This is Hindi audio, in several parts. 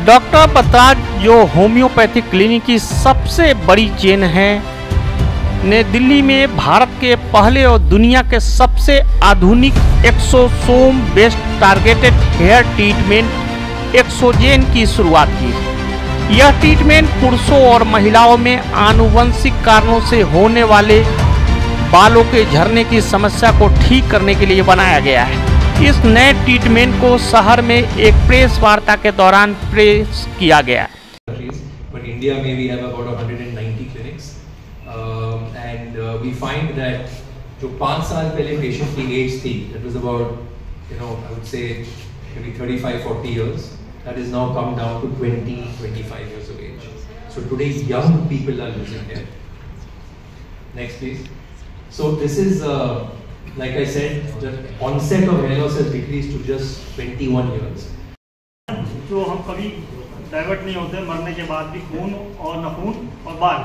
डॉक्टर बतराज जो होम्योपैथिक क्लिनिक की सबसे बड़ी चेन है ने दिल्ली में भारत के पहले और दुनिया के सबसे आधुनिक exosome based targeted hair treatment Exogen की शुरुआत की। यह ट्रीटमेंट पुरुषों और महिलाओं में आनुवंशिक कारणों से होने वाले बालों के झड़ने की समस्या को ठीक करने के लिए बनाया गया है। इस नए ट्रीटमेंट को शहर में एक प्रेस वार्ता के दौरान पेश किया गया। But India may we have about 190 clinics, and we find that जो 5 साल पहले patient की age थी, that was about I would say maybe 35-40 years, that is now come down to 20-25 years of age. So today's young people are losing hair. Next please. So this is like I said, the onset of hair loss has decreased to just 21 years. जो हम कभी डाइवर्ट नहीं होते मरने के बाद भी खून और नाखून और बाल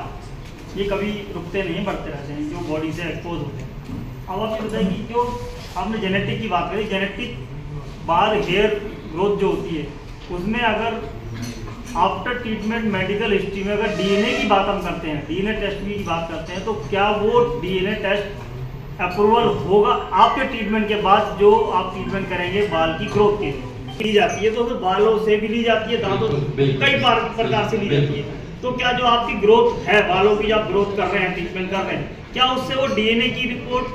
ये कभी रुकते नहीं, बढ़ते रहते हैं, जो बॉडी से एक्सपोज होते हैं। अब आप ये बताइए कि जो आपने जेनेटिक की बात करी, जेनेटिक बाल हेयर ग्रोथ जो होती है उसमें अगर आफ्टर ट्रीटमेंट मेडिकल हिस्ट्री में अगर डीएनए की बात हम करते हैं, डीएनए टेस्ट की बात करते हैं, तो क्या वो डीएनए टेस्ट अप्रूवल होगा आपके ट्रीटमेंट के बाद? जो आप ट्रीटमेंट करेंगे बाल की ग्रोथ के लिए ली जाती है, तो फिर बालों से भी ली जाती है, दांतों कई प्रकार से ली जाती है। तो क्या जो आपकी ग्रोथ है बालों की, आप ग्रोथ कर रहे हैं, ट्रीटमेंट कर रहे हैं, क्या उससे वो डीएनए की रिपोर्ट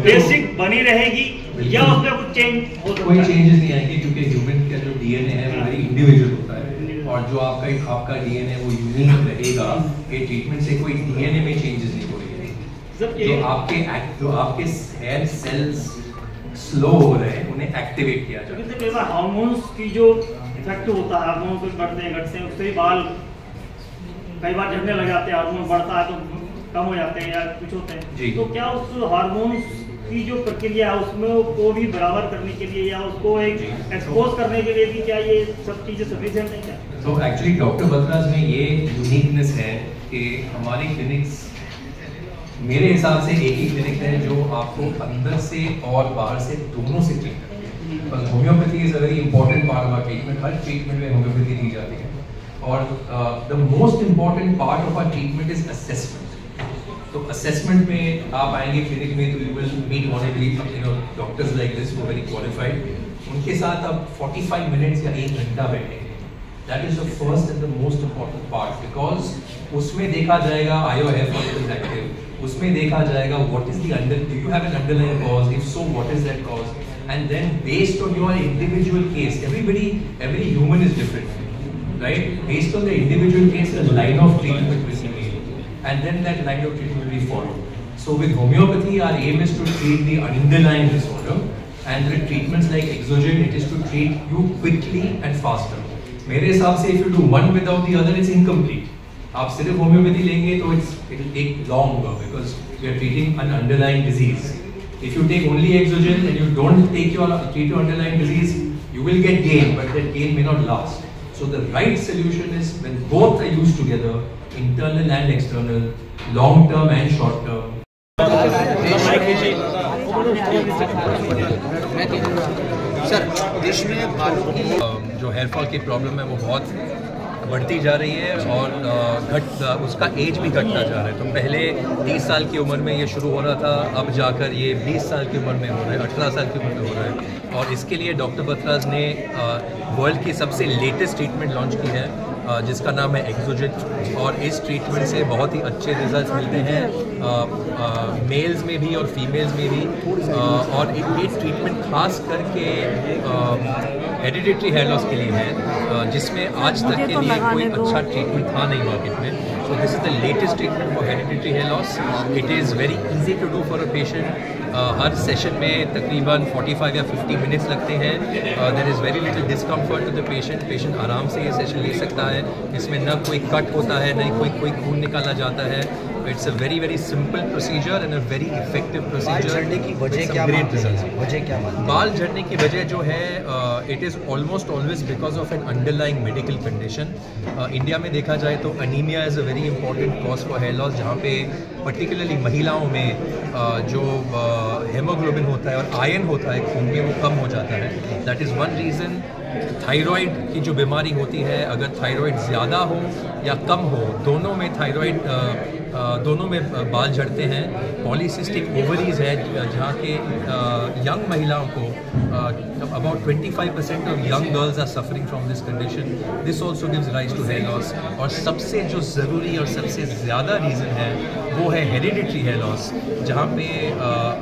बेसिक बनी रहेगी या उसमें कुछ चेंज हो सकता है? कोई चेंजेस नहीं आएंगे क्योंकि ह्यूमन का जो डीएनए है वो वेरी इंडिविजुअल होता है, और जो आपका डीएनए वो यूनिक रहेगा। ये ट्रीटमेंट से कोई डीएनए में चेंजेस नहीं होंगे। जो आपके हेयर सेल्स स्लो हो रहे हैं उन्हें एक्टिवेट किया जाता है। कई बार हार्मोन्स की जो इफेक्ट होता है, हार्मोन्स बढ़ते हैं घटते हैं, उससे ही बाल कई बार झड़ने लग जाते हैं, हार्मोन बढ़ता है तो कम हो जाते हैं या कुछ होते हैं। तो क्या उस हार्मोन्स की जो प्रक्रिया है उसमें को भी बराबर करने के लिए या उसको एक एक्सपोज करने के लिए भी क्या ये सब चीजें सफिशिएंट है क्या? तो एक्चुअली डॉक्टर बतराज में ये यूनिकनेस है कि हमारी क्लिनिक्स मेरे हिसाब से एक ही क्लिनिक है जो आपको अंदर से और बाहर से दोनों से ट्रीट करती है। बस homeopathy is a very important part of our treatment. हर ट्रीटमेंट में होम्योपैथी दी जाती है, और the most important part of our treatment is assessment. तो असेसमेंट में आप आएंगे क्लिनिक में तो you will meet honourably doctors like this वो वेरी क्वालिफाइड। उनके साथ आप 45 मिनट्स या 1 घंटा बैठेंगे। That is the first and the most important part, because उसमें देखा जाएगा आयो हेयर फॉलिकल इज एक्टिव, उसमें देखा जाएगा what is the do you have an underlying cause, if so what is that cause, and then based on your individual case, every human is different, right? Based on the individual case, the line of treatment will be made, and then that line of treatment will be followed. So with homeopathy, our aim is to treat the underlying disorder, and with treatments like Exogen, it is to treat you quickly and faster. मेरे हिसाब से if you do one without the other, it's incomplete. आप सिर्फ होम्योपैथी लेंगे तो it will take longer because we are treating an underlying disease. If you take only Exogen and you don't treat your underlying disease, you will get gain, but that gain may not last. So the right solution is when both are used together, internal and external, long term and short term. Sir, देश में बालों की जो हेयर फॉल की प्रॉब्लम है वो बहुत बढ़ती जा रही है, और उसका एज भी घटता जा रहा है। तो पहले 30 साल की उम्र में ये शुरू हो रहा था, अब जाकर ये 20 साल की उम्र में हो रहा है, 18 साल की उम्र में हो रहा है। और इसके लिए डॉक्टर बतराज ने वर्ल्ड की सबसे लेटेस्ट ट्रीटमेंट लॉन्च की है, जिसका नाम है एक्सोजेन, और इस ट्रीटमेंट से बहुत ही अच्छे रिजल्ट्स मिलते हैं मेल्स में भी और फीमेल्स में भी। और ये ट्रीटमेंट खास करके हेरिडिटरी हेयर लॉस के लिए है, जिसमें आज तक के लिए कोई अच्छा ट्रीटमेंट था नहीं मार्केट में। So this is the latest treatment for hereditary hair loss. It is very easy to do for a patient. हर सेशन में तकरीबन 45 या 50 मिनट्स लगते हैं। There is very little discomfort to the patient. Patient आराम से ये सेशन ले सकता है। इसमें न कोई कट होता है, न कोई खून निकाला जाता है। It's a very simple procedure and a very effective बाल procedure. झड़ने की with वजह some क्या great मानते results. हैं? वजह क्या मानते हैं? बाल झड़ने की वजह जो है it is almost always because of an underlying medical condition. India में देखा जाए तो anaemia is a very important cause for hair loss, जहाँ पे पर्टिकुलरली महिलाओं में जो हेमोग्लोबिन होता है और आयरन होता है खून में वो कम हो जाता है. That is one reason. Thyroid की जो बीमारी होती है, अगर थायराइड ज़्यादा हो या कम हो, दोनों में थायराइड दोनों में बाल झड़ते हैं. पॉलीसिस्टिक ओवरीज है जहाँ के यंग महिलाओं को about 25% of young girls are suffering from this condition. This also gives rise to hair loss. और सबसे जो ज़रूरी और सबसे ज़्यादा रीज़न है वो है hereditary hair loss, जहाँ पे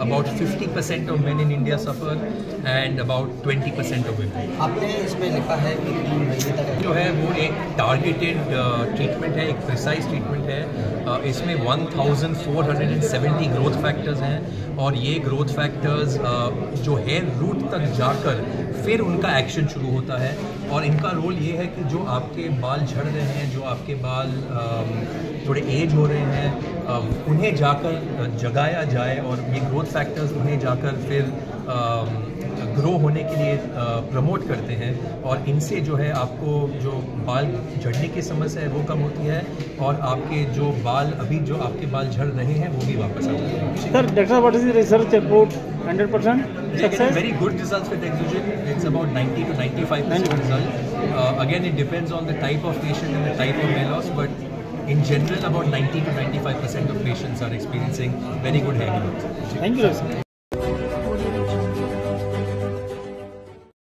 about 50% of men in India suffer and about 20% of women. आपने इसमें लिखा है कि 3 महीने तक जो है वो एक टारगेटेड ट्रीटमेंट है, एक प्रिसाइज ट्रीटमेंट है. इसमें 1470 ग्रोथ फैक्टर्स हैं और ये ग्रोथ फैक्टर्स जो हेयर रूट तक जाकर फिर उनका एक्शन शुरू होता है. और इनका रोल ये है कि जो आपके बाल झड़ रहे हैं, जो आपके बाल थोड़े एज हो रहे हैं, उन्हें जाकर जगाया जाए और ये ग्रोथ फैक्टर्स उन्हें जाकर फिर ग्रो होने के लिए प्रमोट करते हैं. और इनसे जो है आपको जो बाल झड़ने की समस्या है वो कम होती है और आपके जो बाल अभी जो आपके बाल झड़ रहे हैं वो भी वापस आ जाते हैं. Sir, Dr. what is the research about 100% We are getting success? very good results with Exogen. It's about 90 to 95% result. Again, it depends on the type of patient and the type of hair loss, but in general, about 90 to 95% of patients are experiencing very good hair growth. Thank you, sir.